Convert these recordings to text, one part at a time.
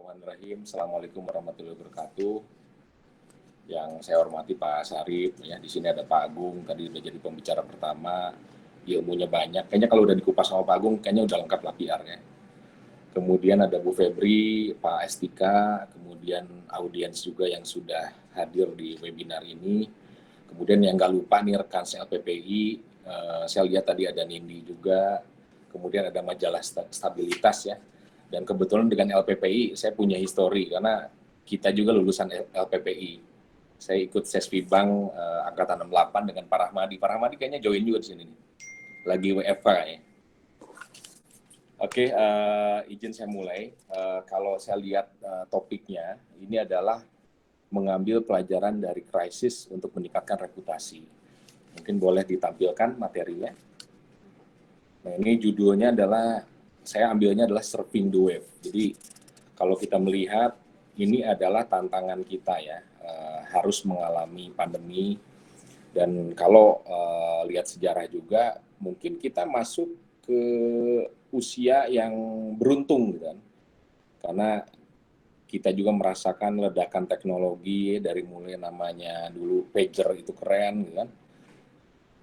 Bismillahirrahmanirrahim. Assalamualaikum warahmatullahi wabarakatuh. Yang saya hormati Pak Sarip, ya di sini ada Pak Agung, tadi udah jadi pembicara pertama, ilmunya banyak. Kayaknya kalau udah dikupas sama Pak Agung, kayaknya udah lengkap lah PR-nya. Kemudian ada Bu Febri, Pak Estika, kemudian audiens juga yang sudah hadir di webinar ini. Kemudian yang nggak lupa nih rekan LPPI, saya lihat tadi ada Nindi juga, kemudian ada majalah stabilitas ya. Dan kebetulan dengan LPPI saya punya histori karena kita juga lulusan LPPI. Saya ikut Sesvi Bank angkatan 68 dengan Pak Rahmadi. Pak Rahmadi kayaknya join juga di sini nih. Lagi WFH ya. Oke, izin saya mulai. Kalau saya lihat topiknya, ini adalah mengambil pelajaran dari krisis untuk meningkatkan reputasi. Mungkin boleh ditampilkan materinya. Nah, ini judulnya adalah, saya ambilnya adalah Surfing the Wave. Jadi, kalau kita melihat, ini adalah tantangan kita ya, harus mengalami pandemi. Dan kalau lihat sejarah juga, mungkin kita masuk ke usia yang beruntung gitu kan. Karena kita juga merasakan ledakan teknologi dari mulai namanya dulu pager itu keren gitu kan.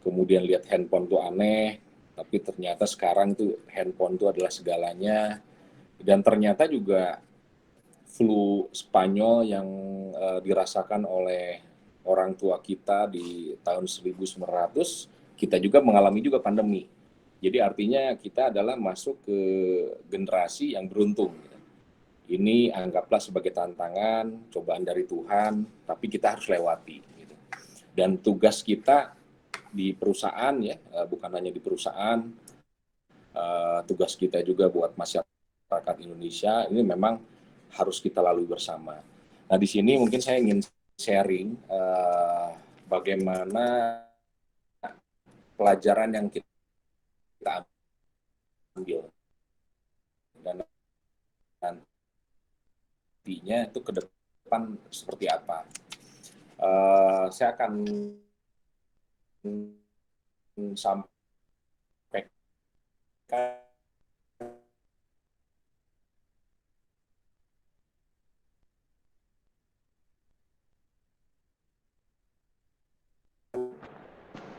Kemudian lihat handphone tuh aneh, tapi ternyata sekarang itu handphone itu adalah segalanya. Dan ternyata juga flu Spanyol yang dirasakan oleh orang tua kita di tahun 1900, kita juga mengalami juga pandemi. Jadi artinya kita adalah masuk ke generasi yang beruntung. Ini anggaplah sebagai tantangan, cobaan dari Tuhan, tapi kita harus lewati. Gitu. Dan tugas kita di perusahaan ya, bukan hanya di perusahaan, tugas kita juga buat masyarakat Indonesia, ini memang harus kita lalui bersama. Nah di sini mungkin saya ingin sharing bagaimana pelajaran yang kita ambil. Dan nantinya itu ke depan seperti apa. Saya akan sampaikan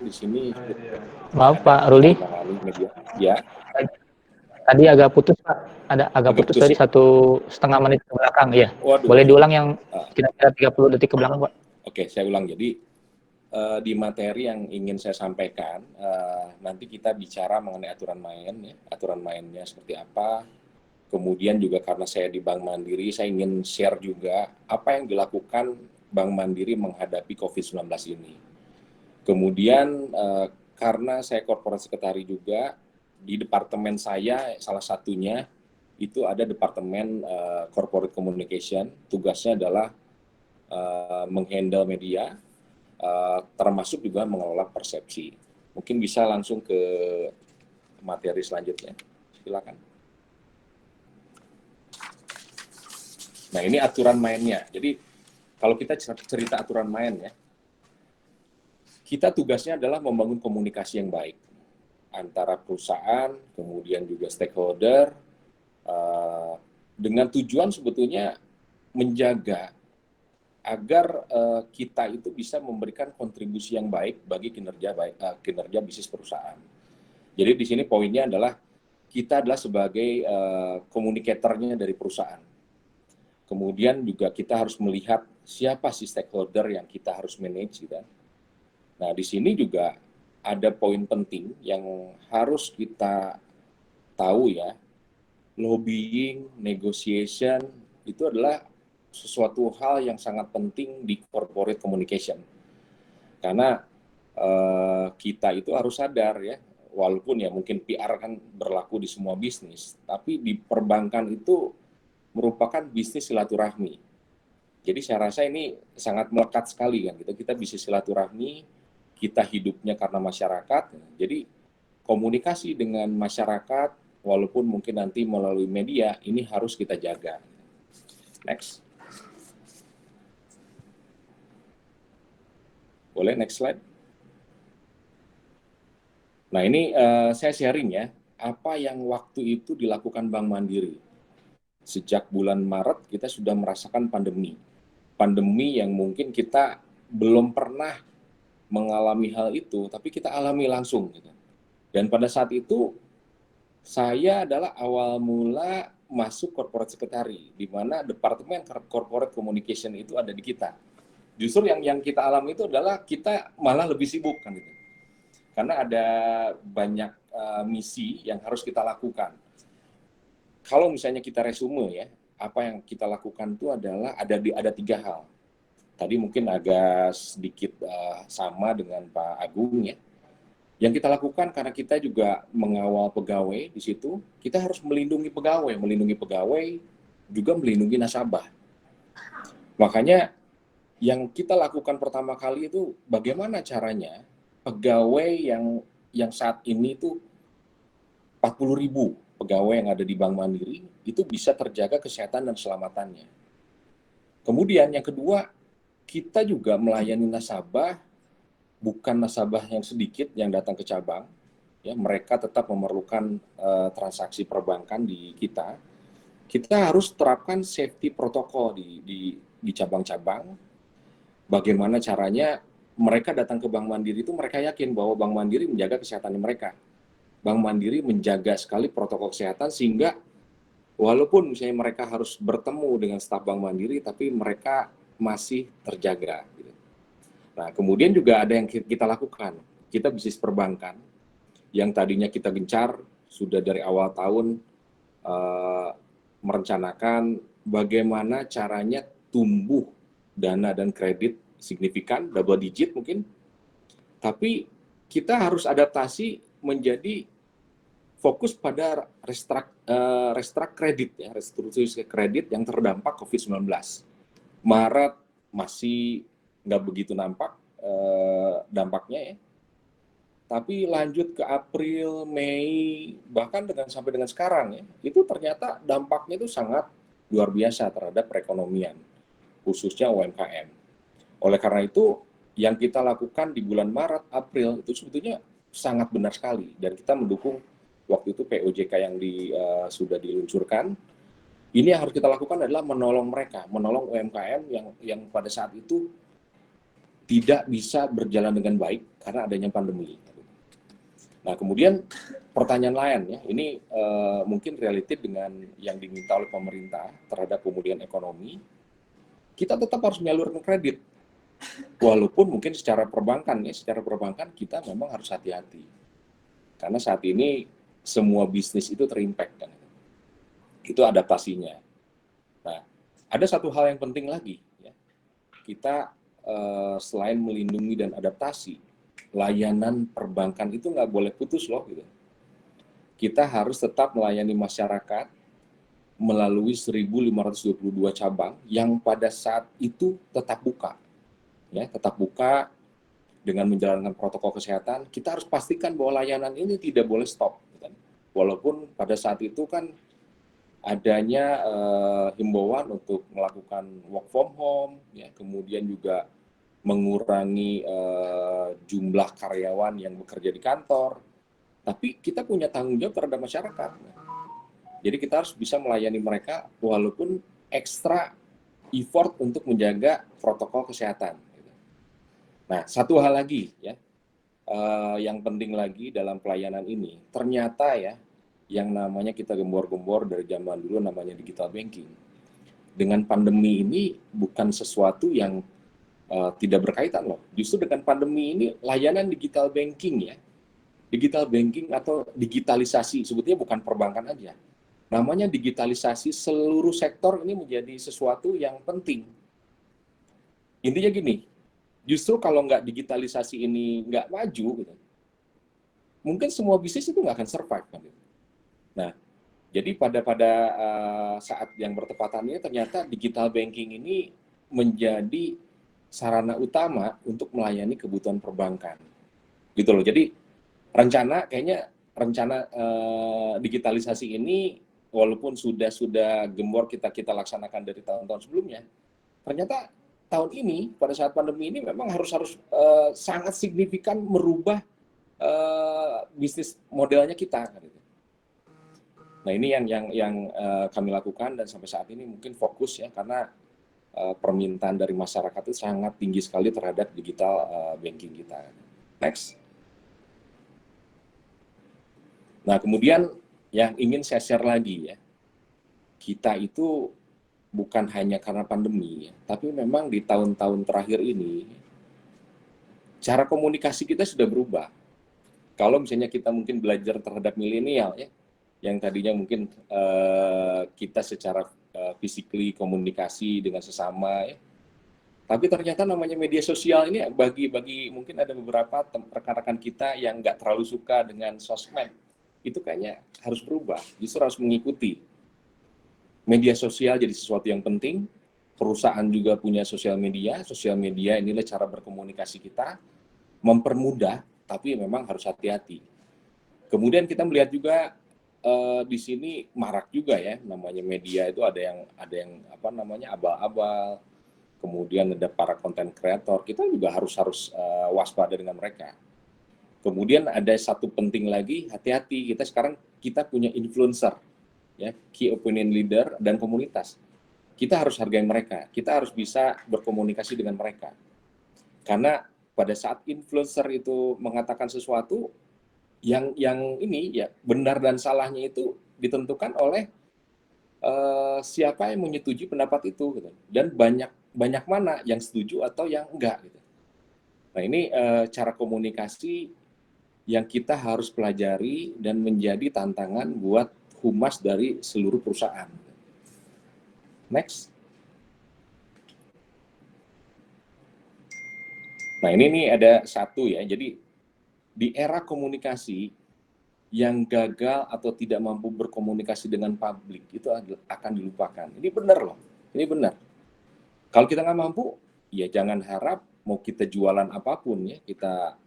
di sini. Maaf Pak Ruli, media. Ya. tadi agak putus Pak, ada agak putus dari 1,5 menit ke belakang ya. Waduh. Boleh diulang yang kira-kira 30 detik ke belakang Pak? Oke, saya ulang. Jadi di materi yang ingin saya sampaikan, nanti kita bicara mengenai aturan main, ya. Aturan mainnya seperti apa. Kemudian juga karena saya di Bank Mandiri, saya ingin share juga apa yang dilakukan Bank Mandiri menghadapi COVID-19 ini. Kemudian karena saya corporate secretary juga, di departemen saya salah satunya itu ada departemen corporate communication, tugasnya adalah menghandle media, termasuk juga mengelola persepsi. Mungkin bisa langsung ke materi selanjutnya, silakan. Nah ini aturan mainnya. Jadi kalau kita cerita aturan main ya, kita tugasnya adalah membangun komunikasi yang baik antara perusahaan, kemudian juga stakeholder, dengan tujuan sebetulnya menjaga agar kita itu bisa memberikan kontribusi yang baik bagi kinerja bisnis perusahaan. Jadi di sini poinnya adalah kita adalah sebagai komunikatornya dari perusahaan. Kemudian juga kita harus melihat siapa sih stakeholder yang kita harus manage gitu. Nah, di sini juga ada poin penting yang harus kita tahu ya. Lobbying, negotiation itu adalah sesuatu hal yang sangat penting di corporate communication. Karena kita itu harus sadar ya, walaupun ya mungkin PR kan berlaku di semua bisnis, tapi di perbankan itu merupakan bisnis silaturahmi. Jadi saya rasa ini sangat melekat sekali kan, kita bisa silaturahmi, kita hidupnya karena masyarakat. Jadi komunikasi dengan masyarakat, walaupun mungkin nanti melalui media, ini harus kita jaga. Next. Boleh next slide. Nah ini saya sharing ya, apa yang waktu itu dilakukan Bank Mandiri. sejak bulan Maret kita sudah merasakan pandemi. Pandemi yang mungkin kita belum pernah mengalami hal itu, tapi kita alami langsung gitu. Dan pada saat itu saya adalah awal mula masuk corporate secretary, di mana departemen corporate communication itu ada di kita. Justru yang kita alami itu adalah kita malah lebih sibuk kan gitu. Karena ada banyak misi yang harus kita lakukan. Kalau misalnya kita resume ya, apa yang kita lakukan itu adalah ada 3 hal. Tadi mungkin agak sedikit sama dengan Pak Agung ya. Yang kita lakukan karena kita juga mengawal pegawai di situ, kita harus melindungi pegawai, juga melindungi nasabah. Makanya yang kita lakukan pertama kali itu bagaimana caranya pegawai yang saat ini itu 40.000 pegawai yang ada di Bank Mandiri itu bisa terjaga kesehatan dan keselamatannya. Kemudian yang kedua, kita juga melayani nasabah, bukan nasabah yang sedikit yang datang ke cabang, ya mereka tetap memerlukan transaksi perbankan di kita. Kita harus terapkan safety protokol di cabang-cabang. Bagaimana caranya mereka datang ke Bank Mandiri itu mereka yakin bahwa Bank Mandiri menjaga kesehatan mereka. Bank Mandiri menjaga sekali protokol kesehatan sehingga walaupun misalnya mereka harus bertemu dengan staf Bank Mandiri, tapi mereka masih terjaga. Gitu. Nah, kemudian juga ada yang kita lakukan. Kita bisnis perbankan yang tadinya kita gencar sudah dari awal tahun merencanakan bagaimana caranya tumbuh dana dan kredit signifikan, double digit mungkin, tapi kita harus adaptasi menjadi fokus pada restruct kredit, ya, restrukturasi kredit yang terdampak COVID-19. Maret masih nggak begitu nampak dampaknya ya, tapi lanjut ke April, Mei, bahkan sampai dengan sekarang ya, itu ternyata dampaknya itu sangat luar biasa terhadap perekonomian, khususnya UMKM. Oleh karena itu, yang kita lakukan di bulan Maret, April, itu sebetulnya sangat benar sekali. Dan kita mendukung waktu itu POJK yang sudah diluncurkan. Ini yang harus kita lakukan adalah menolong mereka, menolong UMKM yang pada saat itu tidak bisa berjalan dengan baik karena adanya pandemi. Nah, kemudian pertanyaan lain ya, ini mungkin related dengan yang diminta oleh pemerintah terhadap pemulihan ekonomi. Kita tetap harus menyalurkan kredit. Walaupun mungkin secara perbankan kita memang harus hati-hati. Karena saat ini semua bisnis itu terimpact kan. Itu adaptasinya. Nah, ada satu hal yang penting lagi ya. Kita selain melindungi dan adaptasi, layanan perbankan itu nggak boleh putus loh gitu. Kita harus tetap melayani masyarakat melalui 1.522 cabang yang pada saat itu tetap buka. Ya, tetap buka dengan menjalankan protokol kesehatan. Kita harus pastikan bahwa layanan ini tidak boleh stop. Walaupun pada saat itu kan adanya himbauan untuk melakukan work from home, ya, kemudian juga mengurangi jumlah karyawan yang bekerja di kantor. Tapi kita punya tanggung jawab terhadap masyarakat. Jadi kita harus bisa melayani mereka walaupun ekstra effort untuk menjaga protokol kesehatan. Nah, satu hal lagi ya, yang penting lagi dalam pelayanan ini, ternyata ya, yang namanya kita gembor-gembor dari zaman dulu namanya digital banking. Dengan pandemi ini bukan sesuatu yang tidak berkaitan loh. Justru dengan pandemi ini layanan digital banking ya, digital banking atau digitalisasi, sebetulnya bukan perbankan aja. Namanya digitalisasi seluruh sektor ini menjadi sesuatu yang penting. Intinya gini, justru kalau nggak digitalisasi ini nggak maju, gitu, mungkin semua bisnis itu nggak akan survive. Kan? Nah, jadi pada saat yang bertepatan ini ternyata digital banking ini menjadi sarana utama untuk melayani kebutuhan perbankan. Gitu loh. Jadi rencana digitalisasi ini walaupun sudah gembor kita laksanakan dari tahun-tahun sebelumnya, ternyata tahun ini pada saat pandemi ini memang harus sangat signifikan merubah bisnis modelnya kita. Nah ini yang kami lakukan dan sampai saat ini mungkin fokus ya karena permintaan dari masyarakat itu sangat tinggi sekali terhadap digital banking kita. Next. Nah kemudian yang ingin saya share lagi ya, kita itu bukan hanya karena pandemi ya, tapi memang di tahun-tahun terakhir ini cara komunikasi kita sudah berubah. Kalau misalnya kita mungkin belajar terhadap milenial ya, yang tadinya mungkin kita secara physically komunikasi dengan sesama ya, tapi ternyata namanya media sosial ini bagi mungkin ada beberapa rekan-rekan kita yang nggak terlalu suka dengan sosmed, itu kayaknya harus berubah, justru harus mengikuti. Media sosial jadi sesuatu yang penting, perusahaan juga punya sosial media inilah cara berkomunikasi kita, mempermudah, tapi memang harus hati-hati. Kemudian kita melihat juga di sini marak juga ya, namanya media itu ada yang apa namanya abal-abal, kemudian ada para content creator, kita juga harus waspada dengan mereka. Kemudian ada satu penting lagi, hati-hati, kita punya influencer, ya, key opinion leader dan komunitas. Kita harus hargai mereka, kita harus bisa berkomunikasi dengan mereka. Karena pada saat influencer itu mengatakan sesuatu, yang ini ya benar dan salahnya itu ditentukan oleh siapa yang menyetujui pendapat itu, gitu. Dan banyak mana yang setuju atau yang enggak, gitu. Nah ini cara komunikasi yang kita harus pelajari dan menjadi tantangan buat humas dari seluruh perusahaan. Next. Nah ini nih ada satu ya, jadi di era komunikasi yang gagal atau tidak mampu berkomunikasi dengan publik itu akan dilupakan. Ini benar loh, ini benar. Kalau kita nggak mampu, ya jangan harap mau kita jualan apapun ya, kita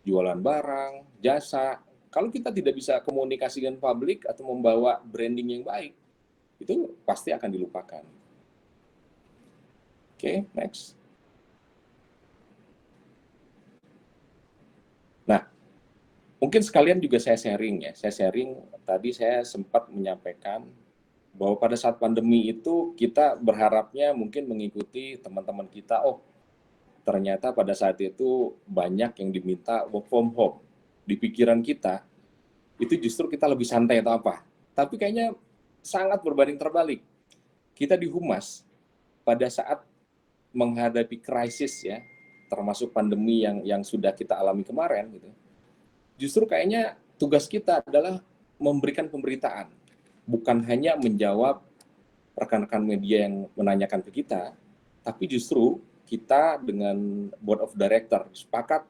jualan barang, jasa. Kalau kita tidak bisa komunikasi dengan publik atau membawa branding yang baik, itu pasti akan dilupakan. Oke, next. Nah, mungkin sekalian juga saya sharing ya. Tadi saya sempat menyampaikan bahwa pada saat pandemi itu kita berharapnya mungkin mengikuti teman-teman kita, oh ternyata pada saat itu banyak yang diminta work from home. Di pikiran kita, itu justru kita lebih santai atau apa. Tapi kayaknya sangat berbanding terbalik. Kita di humas pada saat menghadapi krisis ya, termasuk pandemi yang sudah kita alami kemarin, gitu. Justru kayaknya tugas kita adalah memberikan pemberitaan, bukan hanya menjawab rekan-rekan media yang menanyakan ke kita, tapi justru kita dengan board of director sepakat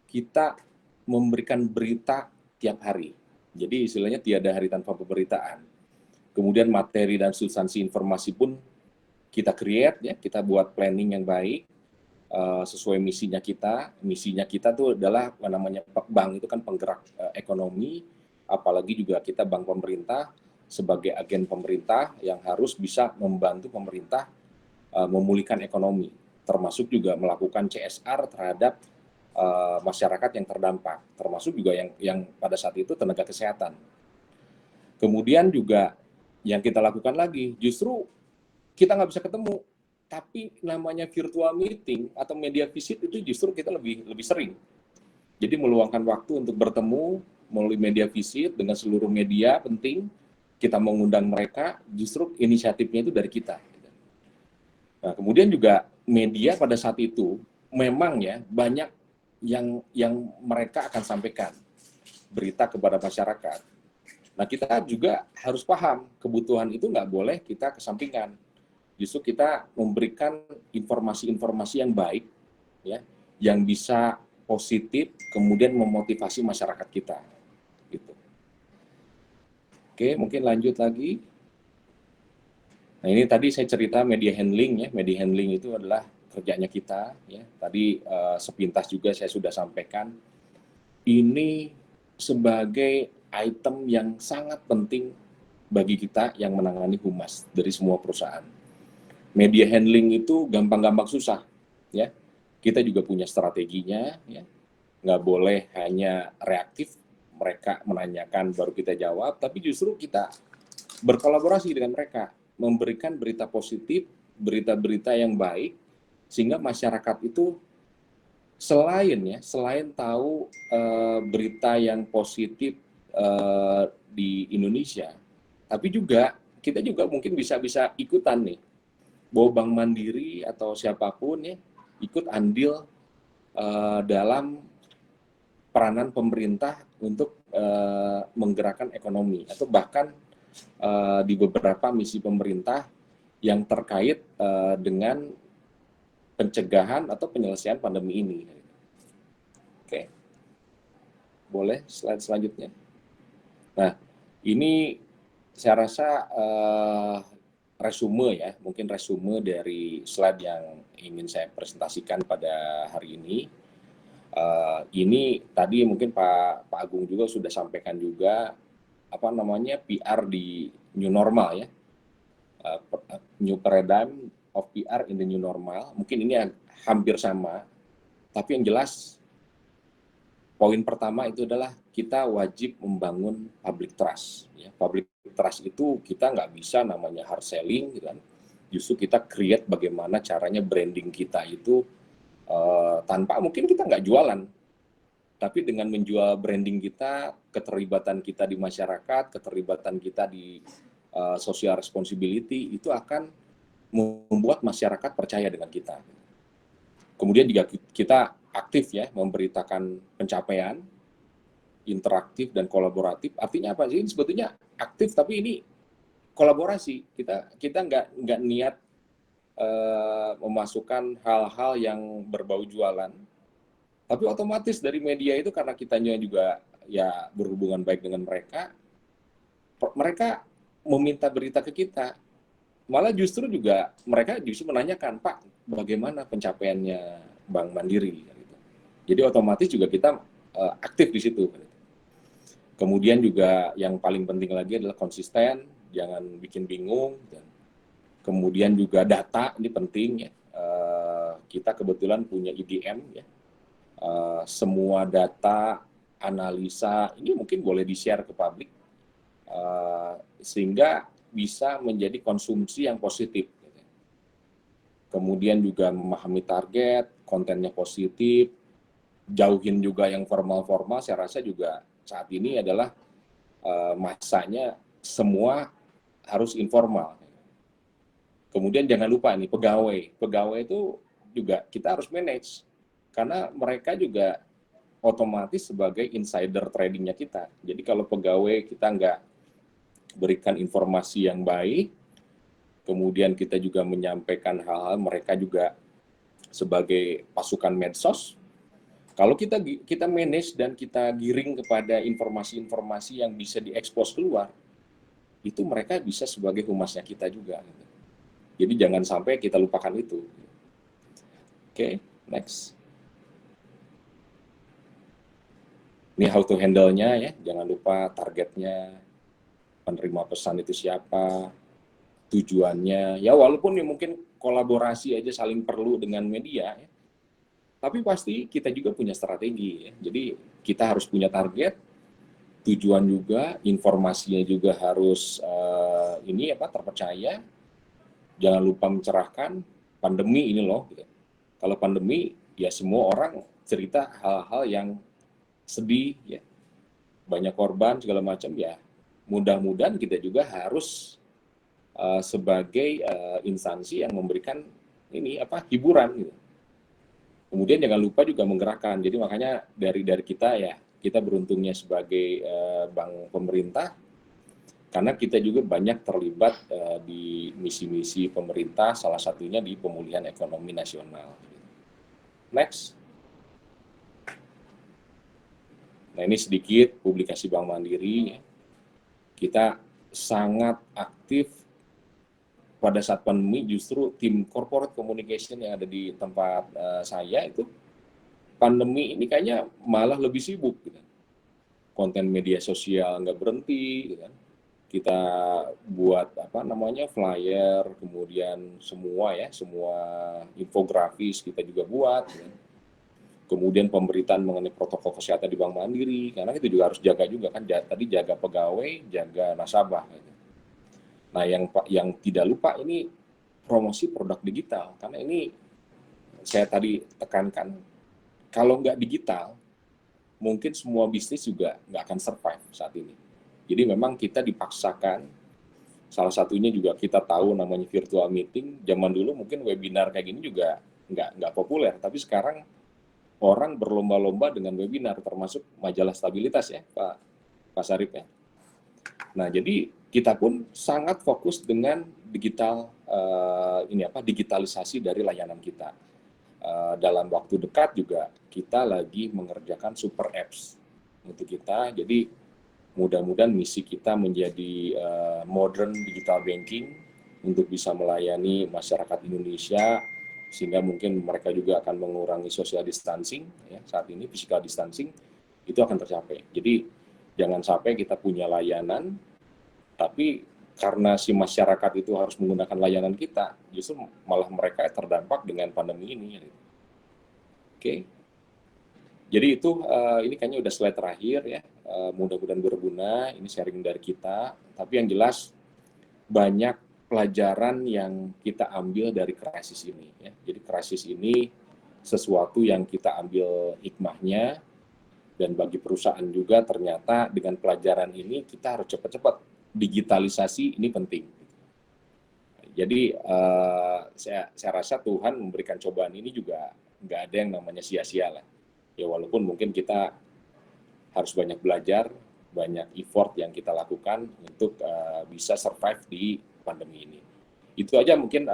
kita memberikan berita tiap hari. Jadi istilahnya tiada hari tanpa pemberitaan. Kemudian materi dan substansi informasi pun kita create ya, kita buat planning yang baik sesuai misinya kita. Misinya kita tuh adalah namanya bank itu kan penggerak ekonomi, apalagi juga kita bank pemerintah sebagai agen pemerintah yang harus bisa membantu pemerintah memulihkan ekonomi, termasuk juga melakukan CSR terhadap masyarakat yang terdampak, termasuk juga yang pada saat itu tenaga kesehatan. Kemudian juga yang kita lakukan lagi, justru kita nggak bisa ketemu, tapi namanya virtual meeting atau media visit itu justru kita lebih sering. Jadi meluangkan waktu untuk bertemu melalui media visit dengan seluruh media penting, kita mengundang mereka, justru inisiatifnya itu dari kita. Nah, kemudian juga media pada saat itu memang ya banyak yang mereka akan sampaikan berita kepada masyarakat. Nah, kita juga harus paham kebutuhan itu nggak boleh kita kesampingkan. Justru kita memberikan informasi-informasi yang baik, ya, yang bisa positif, kemudian memotivasi masyarakat kita. Gitu. Oke, mungkin lanjut lagi. Nah, ini tadi saya cerita media handling ya. Media handling itu adalah kerjanya kita ya. Tadi sepintas juga saya sudah sampaikan. Ini sebagai item yang sangat penting bagi kita yang menangani humas dari semua perusahaan. Media handling itu gampang-gampang susah ya. Kita juga punya strateginya ya. Nggak boleh hanya reaktif, mereka menanyakan baru kita jawab, tapi justru kita berkolaborasi dengan mereka, memberikan berita positif, berita-berita yang baik, sehingga masyarakat itu selain tahu berita yang positif di Indonesia, tapi juga kita juga mungkin bisa ikutan nih, bahwa Bank Mandiri atau siapapun ya ikut andil dalam peranan pemerintah untuk menggerakkan ekonomi, atau bahkan di beberapa misi pemerintah yang terkait dengan pencegahan atau penyelesaian pandemi ini. Oke, boleh slide selanjutnya. Nah, ini saya rasa resume ya, mungkin resume dari slide yang ingin saya presentasikan pada hari ini. Ini tadi mungkin Pak Agung juga sudah sampaikan juga PR di new normal ya, new paradigm of PR in the new normal. Mungkin ini hampir sama, tapi yang jelas poin pertama itu adalah kita wajib membangun public trust. Ya. Public trust itu kita nggak bisa namanya hard selling, gitu kan. Justru kita create bagaimana caranya branding kita itu tanpa mungkin kita nggak jualan, tapi dengan menjual branding kita, keterlibatan kita di masyarakat, keterlibatan kita di social responsibility, itu akan membuat masyarakat percaya dengan kita. Kemudian juga kita aktif ya, memberitakan pencapaian, interaktif dan kolaboratif. Artinya apa sih? Ini sebetulnya aktif, tapi ini kolaborasi. Kita nggak niat memasukkan hal-hal yang berbau jualan. Tapi otomatis dari media itu, karena kitanya juga ya berhubungan baik dengan mereka meminta berita ke kita. Malah justru juga mereka menanyakan, Pak, bagaimana pencapaiannya Bank Mandiri? Jadi otomatis juga kita aktif di situ. Kemudian juga yang paling penting lagi adalah konsisten, jangan bikin bingung. Dan kemudian juga data, ini penting ya. Kita kebetulan punya IDM ya. Semua data, analisa, ini mungkin boleh di-share ke publik. Sehingga bisa menjadi konsumsi yang positif. Kemudian juga memahami target, kontennya positif, jauhin juga yang formal-formal. Saya rasa juga saat ini adalah masanya semua harus informal. Kemudian jangan lupa nih pegawai itu juga kita harus manage, karena mereka juga otomatis sebagai insider tradingnya kita. Jadi kalau pegawai kita nggak berikan informasi yang baik, kemudian kita juga menyampaikan hal-hal, mereka juga sebagai pasukan medsos. Kalau kita manage dan kita giring kepada informasi-informasi yang bisa diekspos keluar, itu mereka bisa sebagai humasnya kita juga. Jadi jangan sampai kita lupakan itu. Oke, next. Ini how to handle-nya ya, jangan lupa targetnya, penerima pesan itu siapa, tujuannya. Ya walaupun ya mungkin kolaborasi aja saling perlu dengan media ya. Tapi pasti kita juga punya strategi ya. Jadi kita harus punya target, tujuan juga, informasinya juga harus terpercaya. Jangan lupa mencerahkan, pandemi ini loh. Gitu. Kalau pandemi ya semua orang cerita hal-hal yang sedih ya. Banyak korban segala macam ya. Mudah-mudahan kita juga harus sebagai instansi yang memberikan hiburan gitu. Kemudian jangan lupa juga menggerakkan. Jadi makanya dari kita ya, kita beruntungnya sebagai bank pemerintah, karena kita juga banyak terlibat di misi-misi pemerintah, salah satunya di pemulihan ekonomi nasional. Next. Nah ini sedikit publikasi Bank Mandiri. Kita sangat aktif pada saat pandemi. Justru tim corporate communication yang ada di tempat saya itu, pandemi ini kayaknya malah lebih sibuk. Gitu. Konten media sosial nggak berhenti. Gitu. Kita buat flyer, kemudian semua infografis kita juga buat. Gitu. kemudian pemberitaan mengenai protokol kesehatan di Bank Mandiri, karena itu juga harus jaga juga kan, tadi jaga pegawai, jaga nasabah. Gitu. Nah, yang tidak lupa ini promosi produk digital, karena ini saya tadi tekankan, kalau nggak digital, mungkin semua bisnis juga nggak akan survive saat ini. Jadi memang kita dipaksakan, salah satunya juga kita tahu namanya virtual meeting, zaman dulu mungkin webinar kayak gini juga nggak populer, tapi sekarang orang berlomba-lomba dengan webinar, termasuk majalah stabilitas ya, Pak Sarip ya. Nah, jadi kita pun sangat fokus dengan digitalisasi dari layanan kita. Dalam waktu dekat juga kita lagi mengerjakan super apps untuk kita. Jadi mudah-mudahan misi kita menjadi modern digital banking untuk bisa melayani masyarakat Indonesia, sehingga mungkin mereka juga akan mengurangi social distancing ya, saat ini physical distancing itu akan tercapai. Jadi jangan sampai kita punya layanan tapi karena si masyarakat itu harus menggunakan layanan kita, justru malah mereka terdampak dengan pandemi ini. Oke. Jadi itu ini kayaknya udah slide terakhir ya. Mudah-mudahan berguna, ini sharing dari kita, tapi yang jelas banyak pelajaran yang kita ambil dari krisis ini ya. Jadi krisis ini sesuatu yang kita ambil hikmahnya, dan bagi perusahaan juga ternyata dengan pelajaran ini kita harus cepat-cepat digitalisasi, ini penting. Jadi saya rasa Tuhan memberikan cobaan ini juga nggak ada yang namanya sia-sia lah. Ya walaupun mungkin kita harus banyak belajar, banyak effort yang kita lakukan untuk bisa survive di pandemi ini. Itu aja mungkin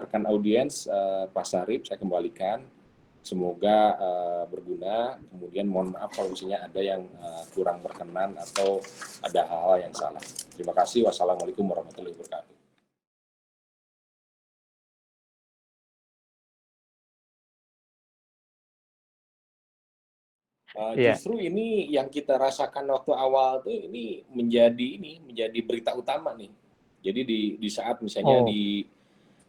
rekan audiens, Pak Sarip, saya kembalikan. Semoga berguna. Kemudian mohon maaf kalau misalnya ada yang kurang berkenan atau ada hal-hal yang salah. Terima kasih. Wassalamualaikum warahmatullahi wabarakatuh. Justru ini yang kita rasakan waktu awal tuh ini menjadi berita utama nih. Jadi di saat misalnya di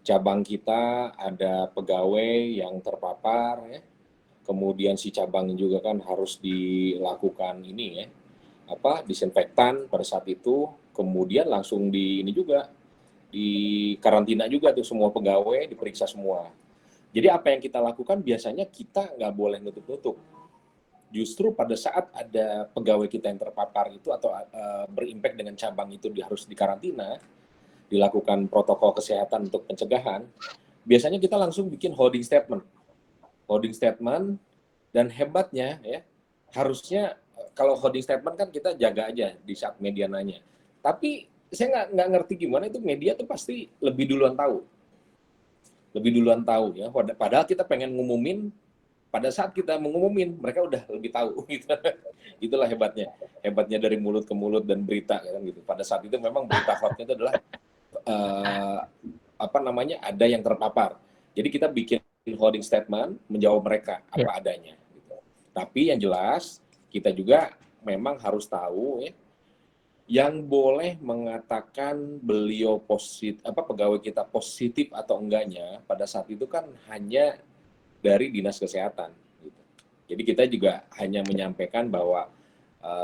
cabang kita ada pegawai yang terpapar ya, kemudian si cabang juga kan harus dilakukan ini ya, disinfektan pada saat itu, kemudian langsung di karantina juga tuh semua pegawai, diperiksa semua. Jadi apa yang kita lakukan biasanya kita nggak boleh nutup-nutup. Justru pada saat ada pegawai kita yang terpapar itu atau berimpact dengan cabang itu harus dikarantina, dilakukan protokol kesehatan untuk pencegahan, biasanya kita langsung bikin holding statement. Dan hebatnya ya, harusnya kalau holding statement kan kita jaga aja di saat media nanya. Tapi saya nggak ngerti gimana itu media tuh pasti lebih duluan tahu ya. Padahal kita pengen ngumumin, pada saat kita mengumumin mereka udah lebih tahu gitu. Itulah hebatnya dari mulut ke mulut dan berita kan gitu. Pada saat itu memang berita hotnya itu adalah ada yang terpapar. Jadi kita bikin holding statement menjawab mereka apa adanya gitu. Tapi yang jelas kita juga memang harus tahu ya, yang boleh mengatakan beliau pegawai kita positif atau enggaknya pada saat itu kan hanya dari Dinas Kesehatan. Gitu. Jadi kita juga hanya menyampaikan bahwa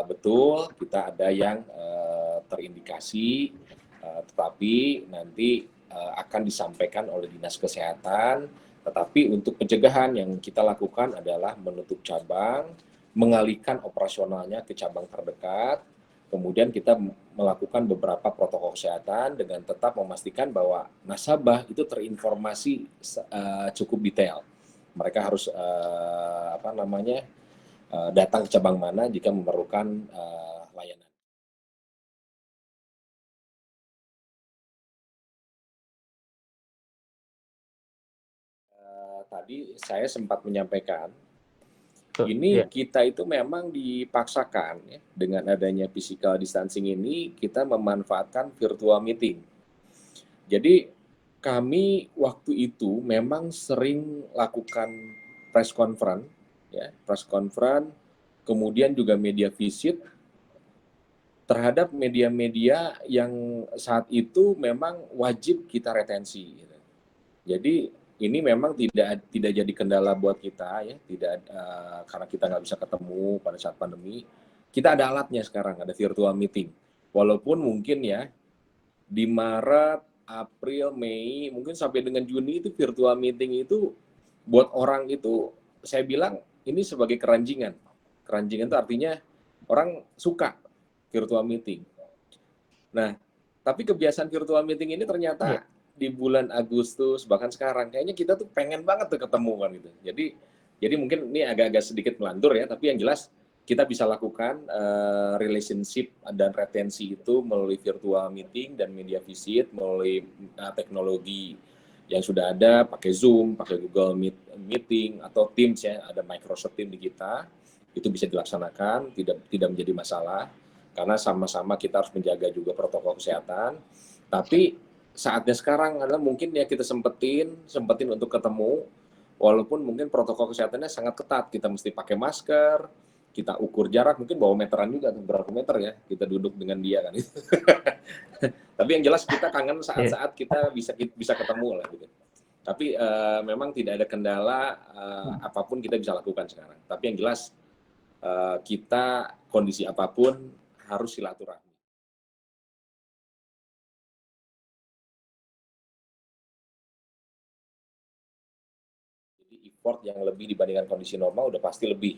betul kita ada yang terindikasi, tetapi nanti akan disampaikan oleh Dinas Kesehatan. Tetapi untuk pencegahan yang kita lakukan adalah menutup cabang, mengalihkan operasionalnya ke cabang terdekat, kemudian kita melakukan beberapa protokol kesehatan dengan tetap memastikan bahwa nasabah itu terinformasi cukup detail. Mereka harus datang ke cabang mana jika memerlukan layanan. Tadi saya sempat menyampaikan, ini kita itu memang dipaksakan ya, dengan adanya physical distancing ini kita memanfaatkan virtual meeting. Jadi kami waktu itu memang sering lakukan press conference, kemudian juga media visit terhadap media-media yang saat itu memang wajib kita retensi. Gitu. Jadi ini memang tidak jadi kendala buat kita ya, tidak karena kita nggak bisa ketemu pada saat pandemi. Kita ada alatnya sekarang, ada virtual meeting. Walaupun mungkin ya di Maret, April, Mei, mungkin sampai dengan Juni itu virtual meeting itu buat orang itu saya bilang ini sebagai keranjingan. Keranjingan itu artinya orang suka virtual meeting. Nah, tapi kebiasaan virtual meeting ini ternyata di bulan Agustus bahkan sekarang kayaknya kita tuh pengen banget tuh ketemu kan gitu. Jadi mungkin ini agak-agak sedikit melantur ya, tapi yang jelas kita bisa lakukan relationship dan retensi itu melalui virtual meeting dan media visit melalui teknologi yang sudah ada, pakai Zoom, pakai Google Meeting atau Teams ya, ada Microsoft Teams di kita, itu bisa dilaksanakan, tidak menjadi masalah karena sama-sama kita harus menjaga juga protokol kesehatan. Tapi saatnya sekarang adalah mungkin ya kita sempetin untuk ketemu, walaupun mungkin protokol kesehatannya sangat ketat, kita mesti pakai masker, kita ukur jarak, mungkin bawa meteran juga, berapa meter ya, kita duduk dengan dia kan. Tapi yang jelas kita kangen saat-saat kita bisa ketemu lah gitu. Tapi memang tidak ada kendala apapun kita bisa lakukan sekarang. Tapi yang jelas kita kondisi apapun harus silaturahmi. Jadi effort yang lebih dibandingkan kondisi normal udah pasti lebih.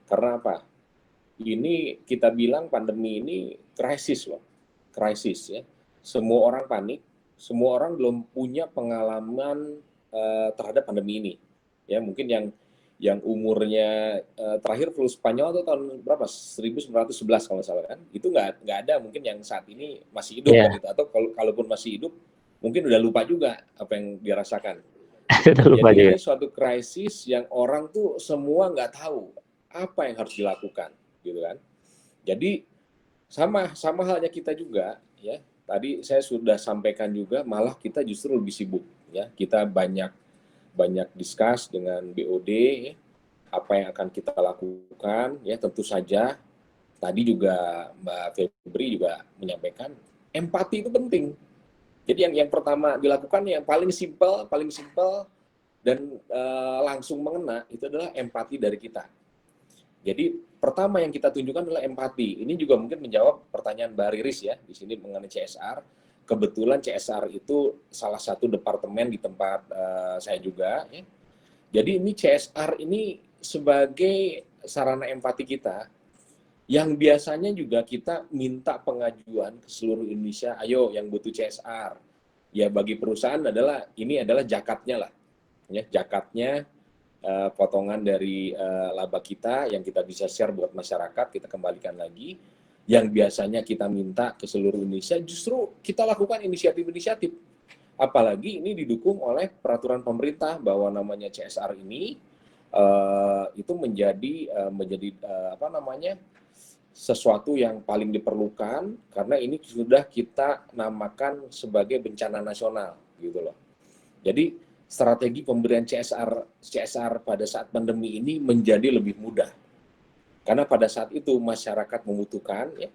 Karena apa? Ini kita bilang pandemi ini krisis loh, krisis ya. Semua orang panik, semua orang belum punya pengalaman terhadap pandemi ini. Ya mungkin yang umurnya terakhir flu Spanyol itu tahun berapa? 1911 kalau salah kan? Itu nggak ada mungkin yang saat ini masih hidup kan itu, atau kalaupun masih hidup mungkin udah lupa juga apa yang dia rasakan. lupa Jadi juga. ini suatu krisis yang orang tuh semua nggak tahu apa yang harus dilakukan, gitu kan? Jadi sama halnya kita juga, ya. Tadi saya sudah sampaikan juga, malah kita justru lebih sibuk, ya. Kita banyak discuss dengan BOD, ya, apa yang akan kita lakukan, ya. Tentu saja tadi juga Mbak Febri juga menyampaikan empati itu penting. Jadi yang pertama dilakukan yang paling simpel dan langsung mengena itu adalah empati dari kita. Jadi pertama yang kita tunjukkan adalah empati. Ini juga mungkin menjawab pertanyaan Mbak Riris ya di sini mengenai CSR. Kebetulan CSR itu salah satu departemen di tempat saya juga. Ya. Jadi ini CSR ini sebagai sarana empati kita yang biasanya juga kita minta pengajuan ke seluruh Indonesia. Ayo yang butuh CSR. Ya bagi perusahaan ini adalah jakatnya lah. Ya, jakatnya potongan dari laba kita yang kita bisa share buat masyarakat, kita kembalikan lagi. Yang biasanya kita minta ke seluruh Indonesia, justru kita lakukan inisiatif-inisiatif. Apalagi ini didukung oleh peraturan pemerintah bahwa namanya CSR ini itu menjadi sesuatu yang paling diperlukan karena ini sudah kita namakan sebagai bencana nasional gitu loh. Jadi strategi pemberian CSR pada saat pandemi ini menjadi lebih mudah. Karena pada saat itu masyarakat membutuhkan, ya,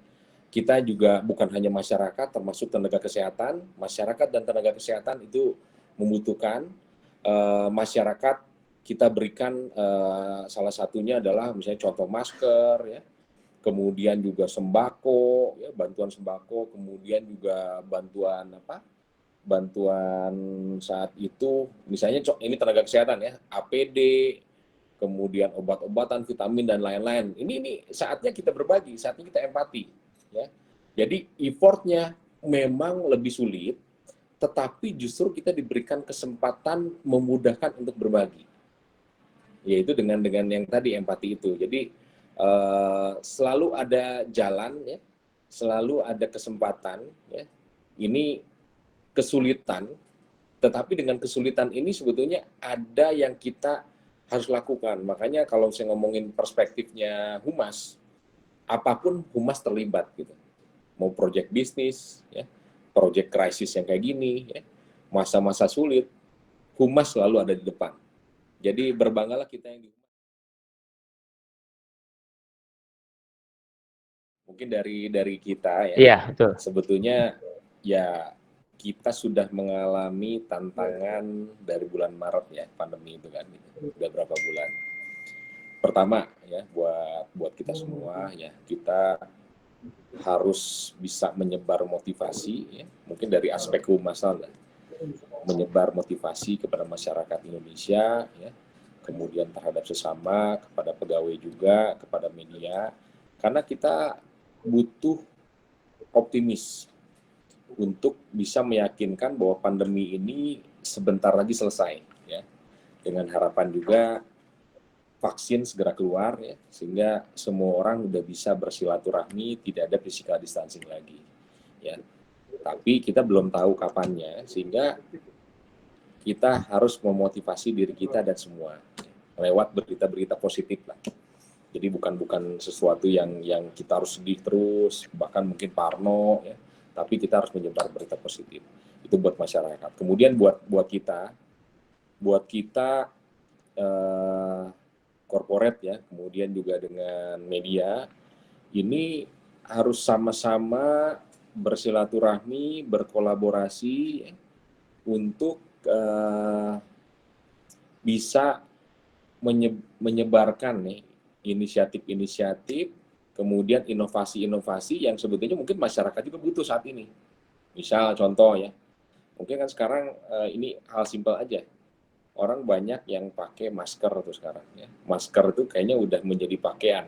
kita juga bukan hanya masyarakat, termasuk tenaga kesehatan, masyarakat dan tenaga kesehatan itu membutuhkan masyarakat kita berikan salah satunya adalah misalnya contoh masker, ya, kemudian juga sembako, ya, bantuan sembako, kemudian juga bantuan saat itu, misalnya ini tenaga kesehatan ya, APD, kemudian obat-obatan, vitamin dan lain-lain. Ini saatnya kita berbagi, saatnya kita empati, ya. Jadi effortnya memang lebih sulit, tetapi justru kita diberikan kesempatan memudahkan untuk berbagi, yaitu dengan yang tadi empati itu. Jadi selalu ada jalan, ya, selalu ada kesempatan, ya. Ini kesulitan, tetapi dengan kesulitan ini sebetulnya ada yang kita harus lakukan. Makanya kalau saya ngomongin perspektifnya humas, apapun humas terlibat gitu. Mau project bisnis, ya, project krisis yang kayak gini, ya, masa-masa sulit, humas selalu ada di depan. Jadi berbanggalah kita yang di humas. Mungkin dari kita ya, Iya, betul. sebetulnya ya kita sudah mengalami tantangan dari bulan Maret ya, pandemi itu kan, udah berapa bulan. Pertama ya, buat kita semua ya, kita harus bisa menyebar motivasi ya, mungkin dari aspek humasan lah, menyebar motivasi kepada masyarakat Indonesia ya, kemudian terhadap sesama, kepada pegawai juga, kepada media, karena kita butuh optimis untuk bisa meyakinkan bahwa pandemi ini sebentar lagi selesai ya, dengan harapan juga vaksin segera keluar ya, sehingga semua orang udah bisa bersilaturahmi, tidak ada physical distancing lagi ya. Tapi kita belum tahu kapannya, sehingga kita harus memotivasi diri kita dan semua lewat berita-berita positif lah. Jadi bukan sesuatu yang kita harus sedih terus, bahkan mungkin parno ya, tapi kita harus menyebar berita positif. Itu buat masyarakat. Kemudian buat kita corporate ya, kemudian juga dengan media, ini harus sama-sama bersilaturahmi, berkolaborasi untuk bisa menyebarkan nih inisiatif-inisiatif, kemudian inovasi-inovasi yang sebetulnya mungkin masyarakat juga butuh saat ini. Misal contoh ya, mungkin kan sekarang ini hal simpel aja. Orang banyak yang pakai masker tuh sekarang ya. Masker tuh kayaknya udah menjadi pakaian.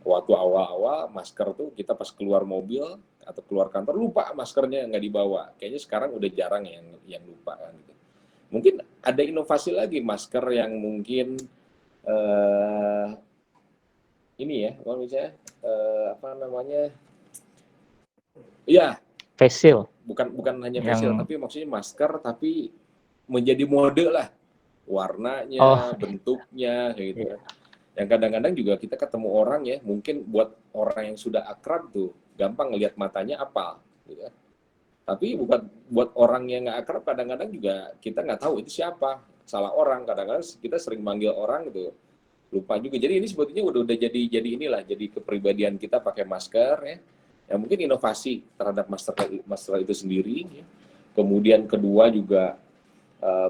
Waktu awal-awal masker tuh kita pas keluar mobil atau keluar kantor lupa maskernya nggak dibawa. Kayaknya sekarang udah jarang yang lupa kan gitu. Mungkin ada inovasi lagi masker yang mungkin ini ya, kalau misalnya apa namanya? Iya, Face shield. bukan hanya face shield, tapi maksudnya masker tapi menjadi mode lah, warnanya, bentuknya, kayak gitu kan. Yang kadang-kadang juga kita ketemu orang ya, mungkin buat orang yang sudah akrab tuh, gampang ngelihat matanya apa, gitu kan. Tapi buat orang yang nggak akrab, kadang-kadang juga kita nggak tahu itu siapa, salah orang. Kadang-kadang kita sering manggil orang gitu, lupa juga. Jadi ini sebetulnya udah jadi inilah, jadi kepribadian kita pakai masker ya. Ya mungkin inovasi terhadap masker itu sendiri. Ya. Kemudian kedua juga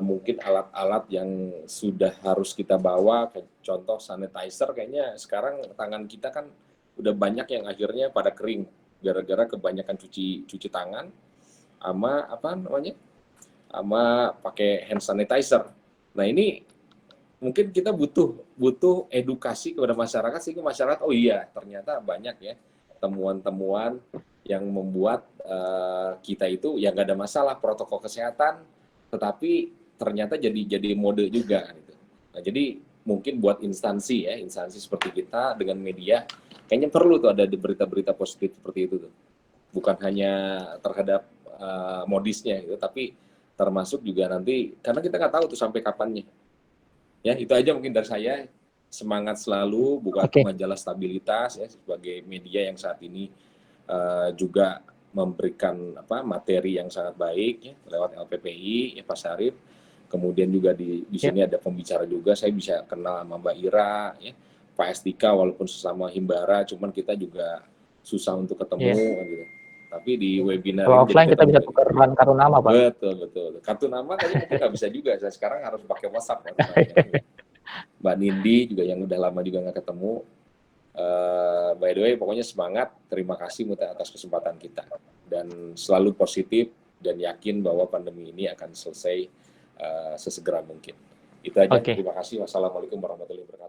mungkin alat-alat yang sudah harus kita bawa, contoh sanitizer, kayaknya sekarang tangan kita kan udah banyak yang akhirnya pada kering gara-gara kebanyakan cuci tangan sama apa namanya, sama pakai hand sanitizer. Nah ini mungkin kita butuh edukasi kepada masyarakat sehingga masyarakat oh iya ternyata banyak ya temuan-temuan yang membuat kita itu ya nggak ada masalah protokol kesehatan, tetapi ternyata jadi mode juga gitu. Nah, jadi mungkin buat instansi seperti kita dengan media kayaknya perlu tuh ada berita-berita positif seperti itu tuh. Bukan hanya terhadap modisnya gitu, tapi termasuk juga nanti karena kita nggak tahu tuh sampai kapannya. Ya, itu aja mungkin dari saya. Semangat selalu buat majalah Stabilitas ya sebagai media yang saat ini juga memberikan materi yang sangat baik ya, lewat LPPI ya Pak Syarif. Kemudian juga di sini ada pembicara juga, saya bisa kenal sama Mbak Ira ya, Pak Estika walaupun sesama Himbara, cuman kita juga susah untuk ketemu gitu. Tapi di webinar kalau ini offline kita bisa tukar kartu nama, Pak. Betul. Kartu nama kayaknya mungkin nggak bisa juga. Saya sekarang harus pakai WhatsApp. Mbak Nindi juga yang udah lama juga nggak ketemu. By the way, pokoknya semangat. Terima kasih Muta atas kesempatan kita. Dan selalu positif dan yakin bahwa pandemi ini akan selesai sesegera mungkin. Itu aja. Terima kasih. Wassalamualaikum warahmatullahi wabarakatuh.